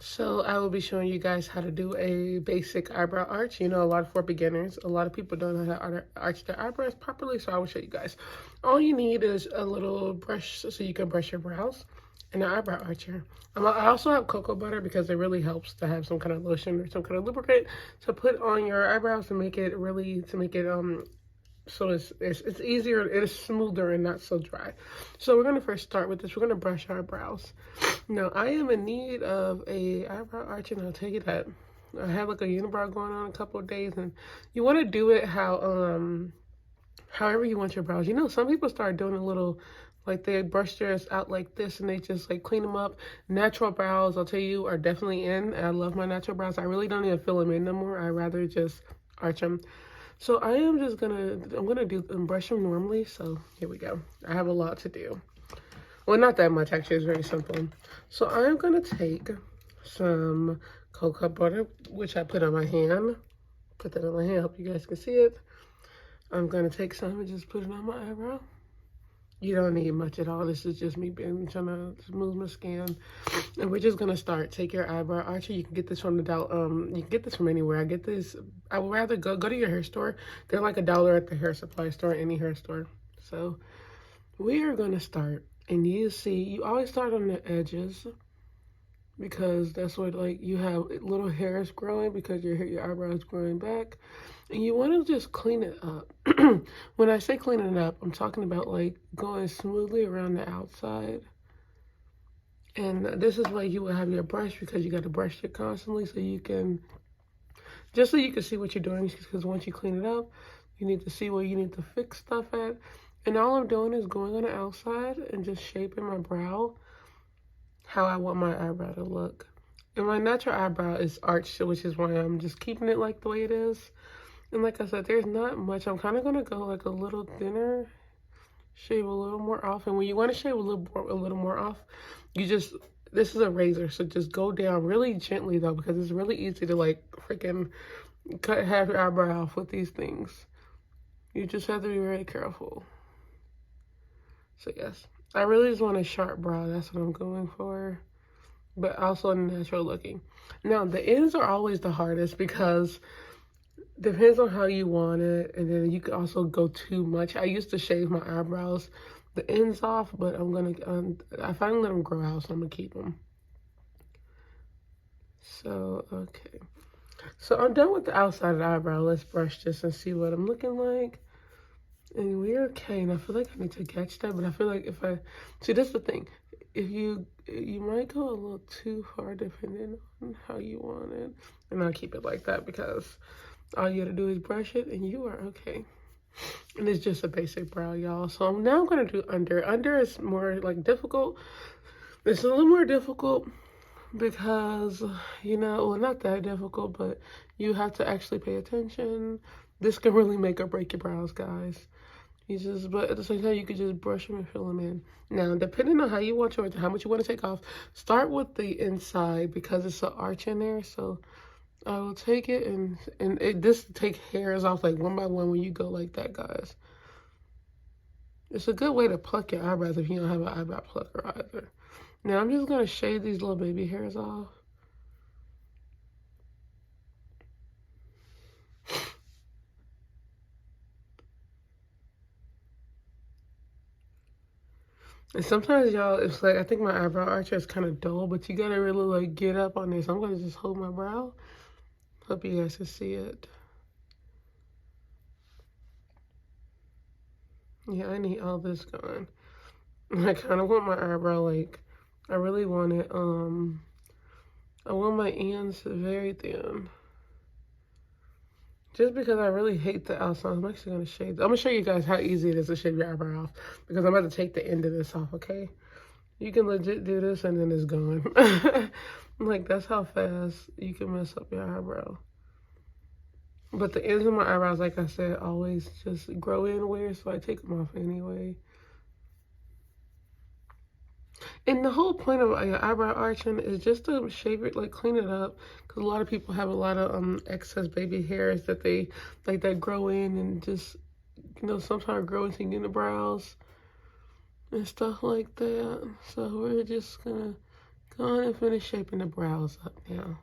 So I will be showing you guys how to do a basic eyebrow arch. You know, a lot for beginners. A lot of people don't know how to arch their eyebrows properly, so I will show you guys. All you need is a little brush so you can brush your brows and an eyebrow archer. I also have cocoa butter because it really helps to have some kind of lotion or some kind of lubricant to put on your eyebrows to make it so it's easier, it's smoother and not so dry. So we're gonna first start with this. We're gonna brush our brows. Now I am in need of a eyebrow arch, and I'll tell you that. I have like a unibrow going on a couple of days, and you want to do it however you want your brows. You know, some people start doing a little, like they brush theirs out like this and they just like clean them up. Natural brows, I'll tell you, are definitely in. I love my natural brows. I really don't even fill them in no more. I rather just arch them. So I'm gonna brush them normally. So here we go. I have a lot to do. Well, not that much, actually. It's very simple. So I'm gonna take some cocoa butter, which I put on my hand. Put that on my hand, hope you guys can see it. I'm gonna take some and just put it on my eyebrow. You don't need much at all. This is just me trying to smooth my skin. And we're just gonna start. Take your eyebrow archer. You can get this from you can get this from anywhere. I would rather go to your hair store. They're like $1 at the hair supply store, any hair store. So we are gonna start. And you always start on the edges because that's what, like, you have little hairs growing because your eyebrow is growing back. And you want to just clean it up. When I say clean it up, I'm talking about like going smoothly around the outside. And this is why you will have your brush, because you got to brush it constantly so you can see what you're doing. Because once you clean it up, you need to see where you need to fix stuff at. And all I'm doing is going on the outside and just shaping my brow how I want my eyebrow to look. And my natural eyebrow is arched, which is why I'm just keeping it like the way it is. And like I said, there's not much. I'm kind of going to go like a little thinner, shave a little more off. And when you want to shave a little more off, this is a razor, so just go down really gently though, because it's really easy to like freaking have your eyebrow off with these things. You just have to be very careful. So yes, I really just want a sharp brow. That's what I'm going for, but also natural looking. Now the ends are always the hardest because depends on how you want it, and then you could also go too much. I used to shave my eyebrows, the ends off, but I finally let them grow out, so I'm gonna keep them. So okay, so I'm done with the outside of the eyebrow. Let's brush this and see what I'm looking like. And we're okay. And I feel like I need to catch that, but I feel like that's the thing. If you might go a little too far depending on how you want it. And I'll keep it like that because all you gotta do is brush it and you are okay. And it's just a basic brow, y'all. So now I'm gonna do under. Under is more like difficult. It's a little more difficult because, you know, well, not that difficult, but you have to actually pay attention. This can really make or break your brows, guys. But at the same time, you could just brush them and fill them in. Now, depending on how you want yours, how much you want to take off, start with the inside because it's an arch in there. So I will take it this take hairs off like one by one when you go like that, guys. It's a good way to pluck your eyebrows if you don't have an eyebrow plucker either. Now I'm just gonna shave these little baby hairs off. And sometimes, y'all, it's like, I think my eyebrow archer is kind of dull, but you gotta really like get up on this. I'm gonna just hold my brow. Hope you guys can see it. Yeah, I need all this going. I kind of want my eyebrow like, I really want it, I want my ends very thin. Just because I really hate the outside. I'm actually gonna shave. I'm gonna show you guys how easy it is to shave your eyebrow off because I'm about to take the end of this off, okay? You can legit do this and then it's gone. Like, that's how fast you can mess up your eyebrow. But the ends of my eyebrows, like I said, always just grow in weird, so I take them off anyway. And the whole point of eyebrow arching is just to shave it, like clean it up. Because a lot of people have a lot of excess baby hairs that they, like, that grow in and just, you know, sometimes grow into unibrows and stuff like that. So we're just gonna Go on and finish shaping the brows up now.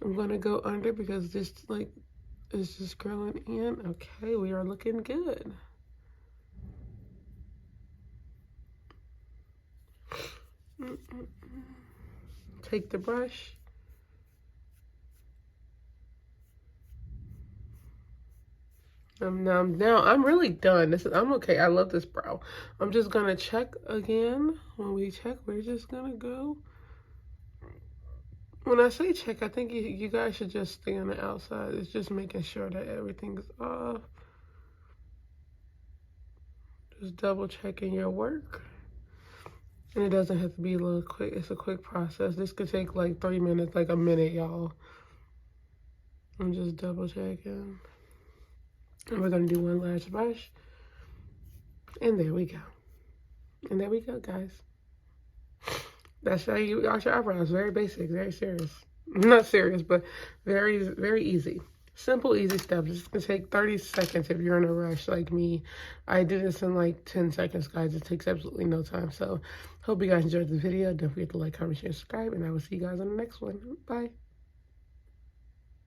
I'm gonna go under because this like is just curling in. Okay, we are looking good. Take the brush. Now I'm really done. I'm okay. I love this brow. I'm just gonna check again. When we check, we're just gonna go. When I say check, I think you guys should just stay on the outside. It's just making sure that everything's off. Just double checking your work. And it doesn't have to be a little quick. It's a quick process. This could take like 3 minutes, like a minute, y'all. I'm just double checking. And we're gonna do one last brush. And there we go. And there we go, guys. That's how you arch your eyebrows. Very basic, very serious. Not serious, but very, very easy. Simple, easy steps. It's gonna take 30 seconds if you're in a rush like me. I did this in like 10 seconds, guys. It takes absolutely no time. So hope you guys enjoyed the video. Don't forget to like, comment, share, subscribe, and I will see you guys on the next one. Bye.